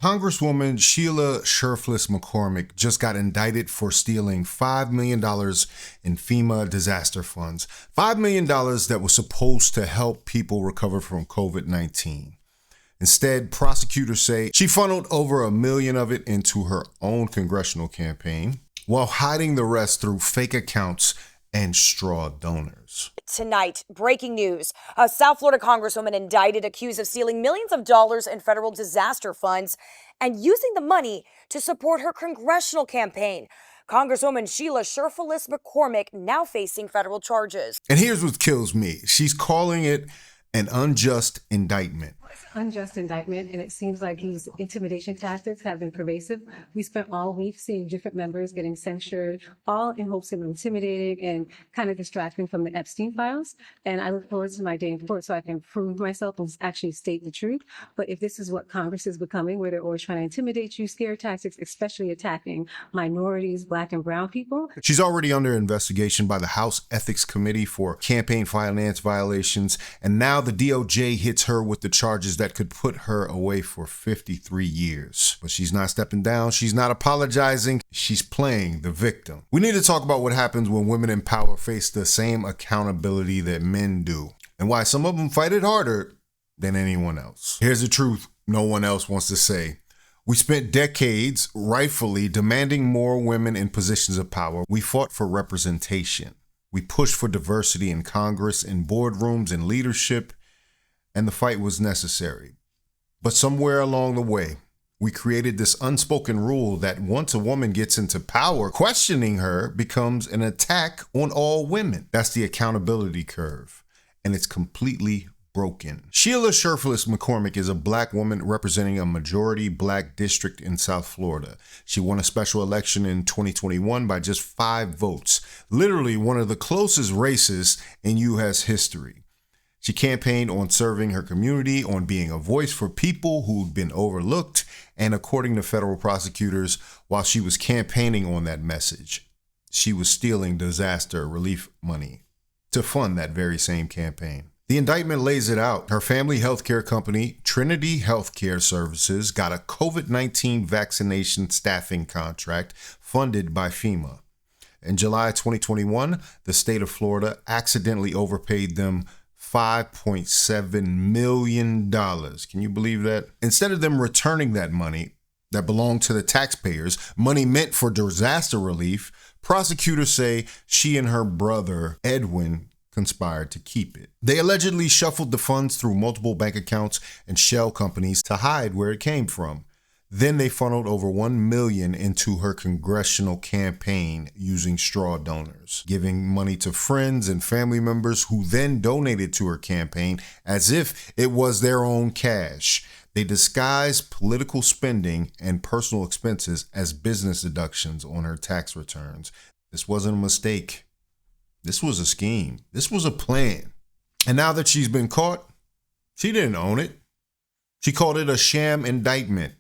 Congresswoman Sheila Cherfilus-McCormick just got indicted for stealing $5 million in FEMA disaster funds. $5 million that was supposed to help people recover from COVID-19. Instead, prosecutors say she funneled over $1 million of it into her own congressional campaign, while hiding the rest through fake accounts and straw donors. Tonight, breaking news. A South Florida Congresswoman indicted, accused of stealing millions of dollars in federal disaster funds and using the money to support her congressional campaign. Congresswoman Sheila Cherfilus-McCormick now facing federal charges. And here's what kills me. She's calling it an unjust indictment. It's an unjust indictment, and it seems like these intimidation tactics have been pervasive. We spent all week seeing different members getting censured, all in hopes of intimidating and kind of distracting from the Epstein files. And I look forward to my day in court so I can prove myself and actually state the truth. But if this is what Congress is becoming, where they're always trying to intimidate you, scare tactics, especially attacking minorities, Black and brown people. She's already under investigation by the House Ethics Committee for campaign finance violations, and now the DOJ hits her with the charges that could put her away for 53 years. But she's not stepping down. She's not apologizing. She's playing the victim. We need to talk about what happens when women in power face the same accountability that men do, and why some of them fight it harder than anyone else. Here's the truth no one else wants to say. We spent decades rightfully demanding more women in positions of power. We fought for representation. We pushed for diversity in Congress, in boardrooms, in leadership, and the fight was necessary. But somewhere along the way, we created this unspoken rule that once a woman gets into power, questioning her becomes an attack on all women. That's the accountability curve, and it's completely broken. Sheila Cherfilus-McCormick is a Black woman representing a majority Black district in South Florida. She won a special election in 2021 by just 5 votes, literally one of the closest races in U.S. history. She campaigned on serving her community, on being a voice for people who'd been overlooked, and according to federal prosecutors, while she was campaigning on that message, she was stealing disaster relief money to fund that very same campaign. The indictment lays it out. Her family healthcare company, Trinity Healthcare Services, got a COVID-19 vaccination staffing contract funded by FEMA. In July 2021, the state of Florida accidentally overpaid them $5.7 million. Can you believe that? Instead of them returning that money that belonged to the taxpayers, money meant for disaster relief, prosecutors say she and her brother, Edwin, conspired to keep it. They allegedly shuffled the funds through multiple bank accounts and shell companies to hide where it came from. Then they funneled over $1 million into her congressional campaign using straw donors, giving money to friends and family members who then donated to her campaign as if it was their own cash. They disguised political spending and personal expenses as business deductions on her tax returns. This wasn't a mistake. This was a scheme. This was a plan. And now that she's been caught, she didn't own it. She called it a sham indictment.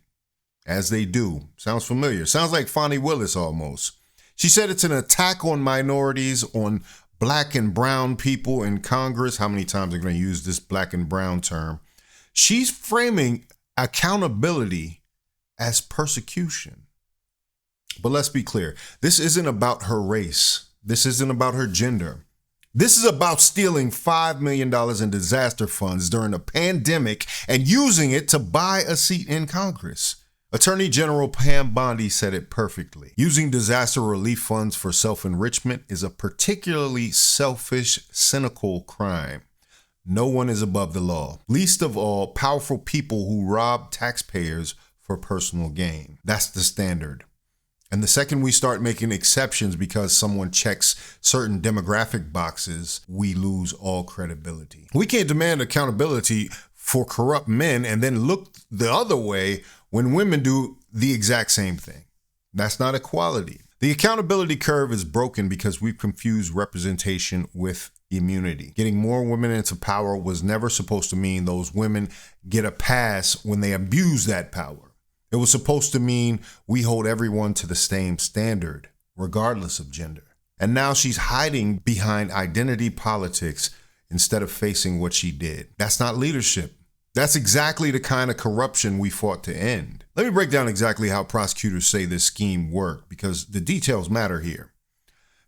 As they do. Sounds familiar. Sounds like Fonnie Willis almost. She said it's an attack on minorities, on Black and brown people in Congress. How many times are going to use this Black and brown term? She's framing accountability as persecution. But let's be clear. This isn't about her race. This isn't about her gender. This is about stealing $5 million in disaster funds during a pandemic and using it to buy a seat in Congress. Attorney General Pam Bondi said it perfectly. Using disaster relief funds for self-enrichment is a particularly selfish, cynical crime. No one is above the law, least of all powerful people who rob taxpayers for personal gain. That's the standard. And the second we start making exceptions because someone checks certain demographic boxes, we lose all credibility. We can't demand accountability for corrupt men and then look the other way when women do the exact same thing. That's not equality. The accountability curve is broken because we've confused representation with immunity. Getting more women into power was never supposed to mean those women get a pass when they abuse that power. It was supposed to mean we hold everyone to the same standard, regardless of gender. And now she's hiding behind identity politics instead of facing what she did. That's not leadership. That's exactly the kind of corruption we fought to end. Let me break down exactly how prosecutors say this scheme worked, because the details matter here.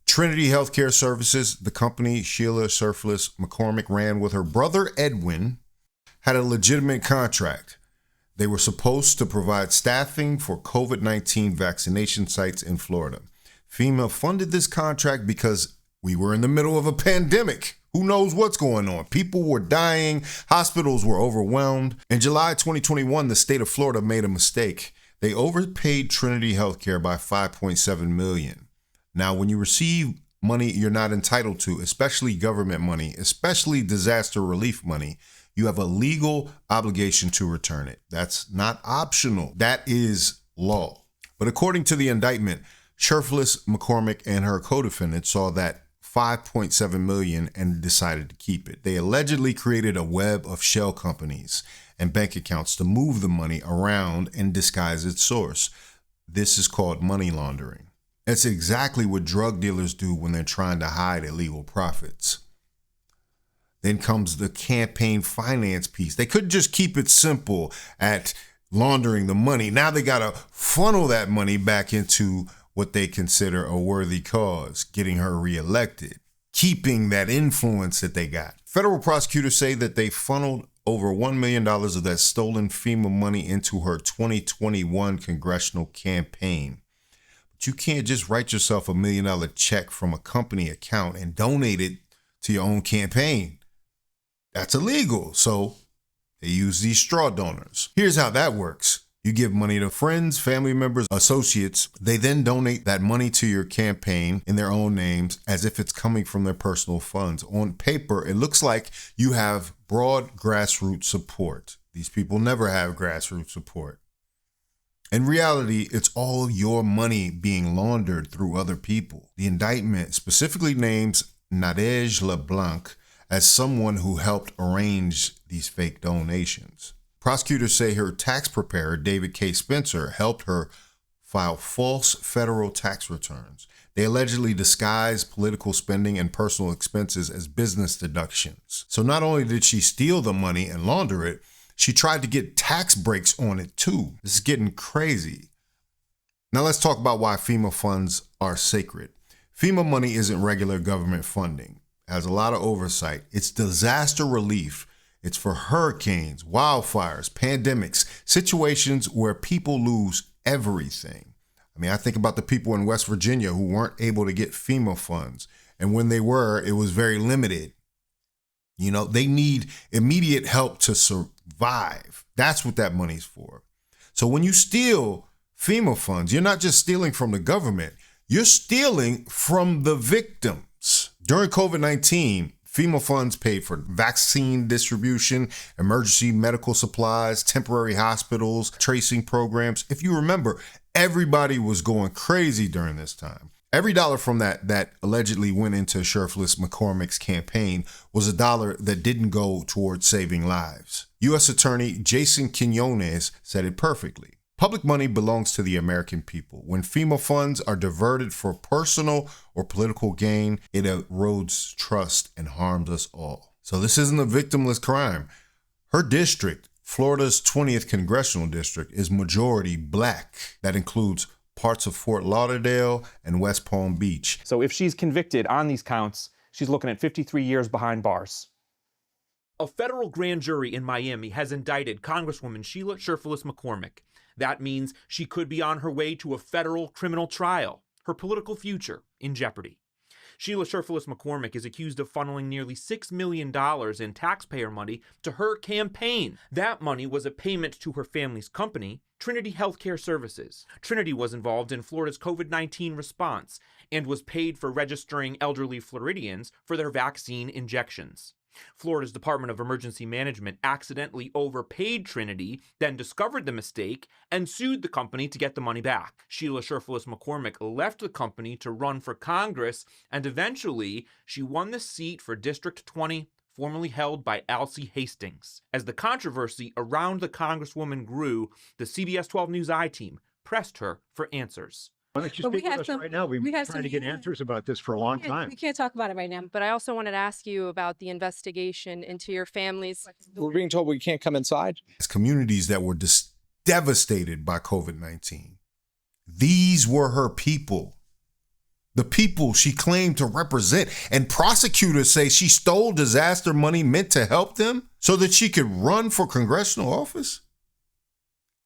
Trinity Healthcare Services, the company Sheila Cherfilus-McCormick ran with her brother Edwin, had a legitimate contract. They were supposed to provide staffing for COVID-19 vaccination sites in Florida. FEMA funded this contract because we were in the middle of a pandemic. Who knows what's going on? People were dying. Hospitals were overwhelmed. In July 2021, the state of Florida made a mistake. They overpaid Trinity Healthcare by $5.7 million. Now, when you receive money you're not entitled to, especially government money, especially disaster relief money, you have a legal obligation to return it. That's not optional. That is law. But according to the indictment, Cherfilus-McCormick and her co-defendant saw that $5.7 million and decided to keep it. They allegedly created a web of shell companies and bank accounts to move the money around and disguise its source. This is called money laundering. That's exactly what drug dealers do when they're trying to hide illegal profits. Then comes the campaign finance piece. They couldn't just keep it simple at laundering the money. Now they got to funnel that money back into what they consider a worthy cause, getting her reelected, keeping that influence that they got. Federal prosecutors say that they funneled over $1 million of that stolen FEMA money into her 2021 congressional campaign. But you can't just write yourself $1 million check from a company account and donate it to your own campaign. That's illegal. So they use these straw donors. Here's how that works. You give money to friends, family members, associates. They then donate that money to your campaign in their own names as if it's coming from their personal funds. On paper, it looks like you have broad grassroots support. These people never have grassroots support. In reality, it's all your money being laundered through other people. The indictment specifically names Nadege LeBlanc as someone who helped arrange these fake donations. Prosecutors say her tax preparer, David K. Spencer, helped her file false federal tax returns. They allegedly disguised political spending and personal expenses as business deductions. So not only did she steal the money and launder it, she tried to get tax breaks on it too. This is getting crazy. Now let's talk about why FEMA funds are sacred. FEMA money isn't regular government funding. It has a lot of oversight. It's disaster relief. It's for hurricanes, wildfires, pandemics, situations where people lose everything. I mean, I think about the people in West Virginia who weren't able to get FEMA funds. And when they were, it was very limited. You know, they need immediate help to survive. That's what that money's for. So when you steal FEMA funds, you're not just stealing from the government, you're stealing from the victims. During COVID-19, FEMA funds paid for vaccine distribution, emergency medical supplies, temporary hospitals, tracing programs. If you remember, everybody was going crazy during this time. Every dollar from that allegedly went into Cherfilus-McCormick's campaign was a dollar that didn't go towards saving lives. U.S. Attorney Jason Quinones said it perfectly. Public money belongs to the American people. When FEMA funds are diverted for personal or political gain, it erodes trust and harms us all. So this isn't a victimless crime. Her district, Florida's 20th congressional district, is majority black. That includes parts of Fort Lauderdale and West Palm Beach. So if she's convicted on these counts, she's looking at 53 years behind bars. A federal grand jury in Miami has indicted Congresswoman Sheila Cherfilus-McCormick. That means she could be on her way to a federal criminal trial, her political future in jeopardy. Sheila Cherfilus-McCormick is accused of funneling nearly $6 million in taxpayer money to her campaign. That money was a payment to her family's company, Trinity Healthcare Services. Trinity was involved in Florida's COVID-19 response and was paid for registering elderly Floridians for their vaccine injections. Florida's Department of Emergency Management accidentally overpaid Trinity, then discovered the mistake, and sued the company to get the money back. Sheila Cherfilus-McCormick left the company to run for Congress, and eventually she won the seat for District 20, formerly held by Alcee Hastings. As the controversy around the Congresswoman grew, the CBS 12 News I-team pressed her for answers. Why don't you But we speak with have us some- right now? We've we been have trying some- to get answers about this for a long time. We can't talk about it right now. But I also wanted to ask you about the investigation into your families. We're being told we can't come inside. As communities that were devastated by COVID-19, these were her people. The people she claimed to represent. And prosecutors say she stole disaster money meant to help them so that she could run for congressional office.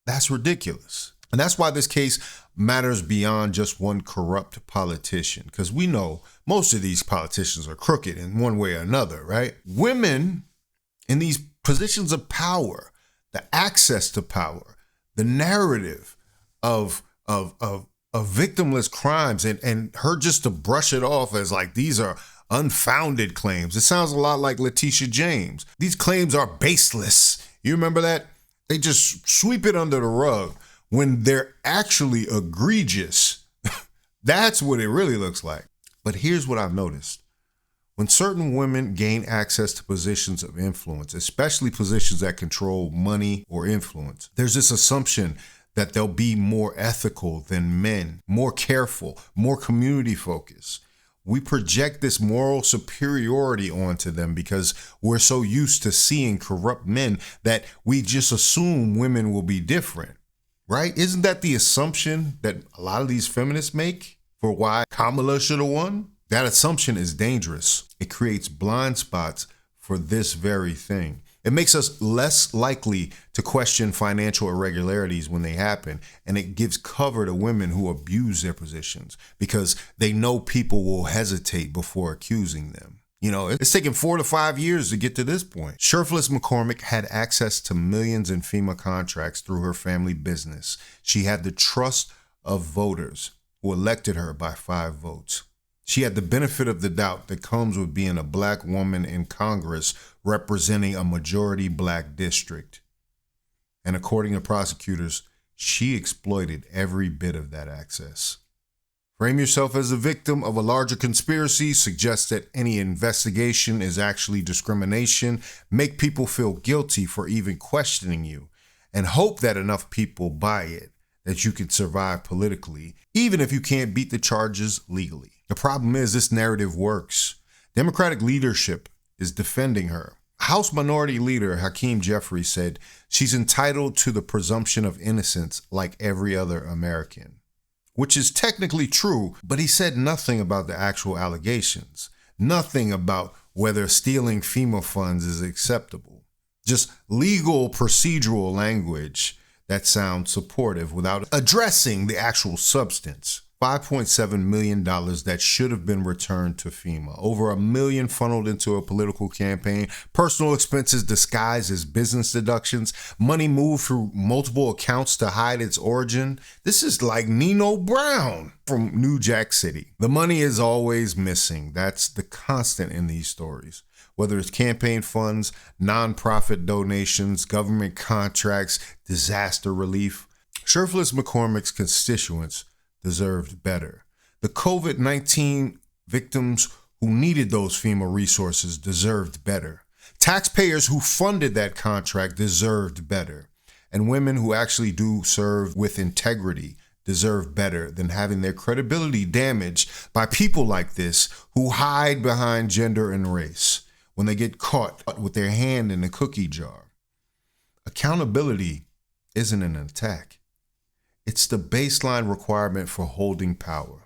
That's ridiculous. And that's why this case matters beyond just one corrupt politician, because we know most of these politicians are crooked in one way or another, right? Women in these positions of power, the access to power, the narrative of victimless crimes, and her just to brush it off as like these are unfounded claims. It sounds a lot like Letitia James. These claims are baseless. You remember that? They just sweep it under the rug when they're actually egregious. That's what it really looks like. But here's what I've noticed. When certain women gain access to positions of influence, especially positions that control money or influence, there's this assumption that they'll be more ethical than men, more careful, more community focused. We project this moral superiority onto them because we're so used to seeing corrupt men that we just assume women will be different, right? Isn't that the assumption that a lot of these feminists make for why Kamala should have won? That assumption is dangerous. It creates blind spots for this very thing. It makes us less likely to question financial irregularities when they happen, and it gives cover to women who abuse their positions because they know people will hesitate before accusing them. You know, it's taken 4 to 5 years to get to this point. Cherfilus-McCormick had access to millions in FEMA contracts through her family business. She had the trust of voters who elected her by 5 votes. She had the benefit of the doubt that comes with being a black woman in Congress representing a majority black district. And according to prosecutors, she exploited every bit of that access. Frame yourself as a victim of a larger conspiracy, suggest that any investigation is actually discrimination, make people feel guilty for even questioning you, and hope that enough people buy it that you can survive politically, even if you can't beat the charges legally. The problem is this narrative works. Democratic leadership is defending her. House Minority Leader Hakeem Jeffries said she's entitled to the presumption of innocence like every other American, which is technically true, but he said nothing about the actual allegations, nothing about whether stealing FEMA funds is acceptable, just legal procedural language that sounds supportive without addressing the actual substance. $5.7 million that should have been returned to FEMA. Over $1 million funneled into a political campaign. Personal expenses disguised as business deductions. Money moved through multiple accounts to hide its origin. This is like Nino Brown from New Jack City. The money is always missing. That's the constant in these stories. Whether it's campaign funds, nonprofit donations, government contracts, disaster relief. Cherfilus-McCormick's constituents deserved better. The COVID-19 victims who needed those FEMA resources deserved better. Taxpayers who funded that contract deserved better. And women who actually do serve with integrity deserve better than having their credibility damaged by people like this who hide behind gender and race when they get caught with their hand in the cookie jar. Accountability isn't an attack. It's the baseline requirement for holding power.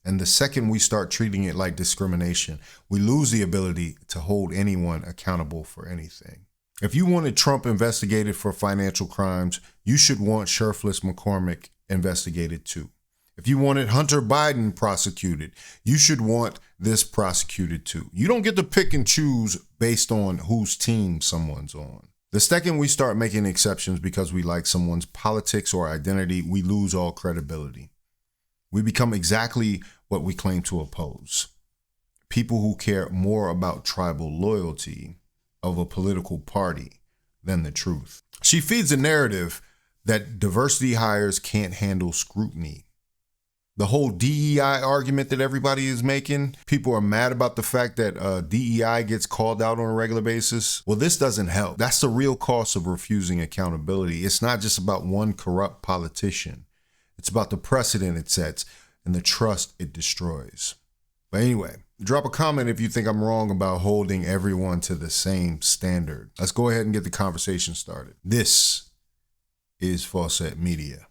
And the second we start treating it like discrimination, we lose the ability to hold anyone accountable for anything. If you wanted Trump investigated for financial crimes, you should want Cherfilus-McCormick investigated too. If you wanted Hunter Biden prosecuted, you should want this prosecuted too. You don't get to pick and choose based on whose team someone's on. The second we start making exceptions because we like someone's politics or identity, we lose all credibility. We become exactly what we claim to oppose. People who care more about tribal loyalty of a political party than the truth. She feeds a narrative that diversity hires can't handle scrutiny. The whole DEI argument that everybody is making, people are mad about the fact that DEI gets called out on a regular basis. Well, this doesn't help. That's the real cost of refusing accountability. It's not just about one corrupt politician. It's about the precedent it sets and the trust it destroys. But anyway, drop a comment if you think I'm wrong about holding everyone to the same standard. Let's go ahead and get the conversation started. This is Faucette Media.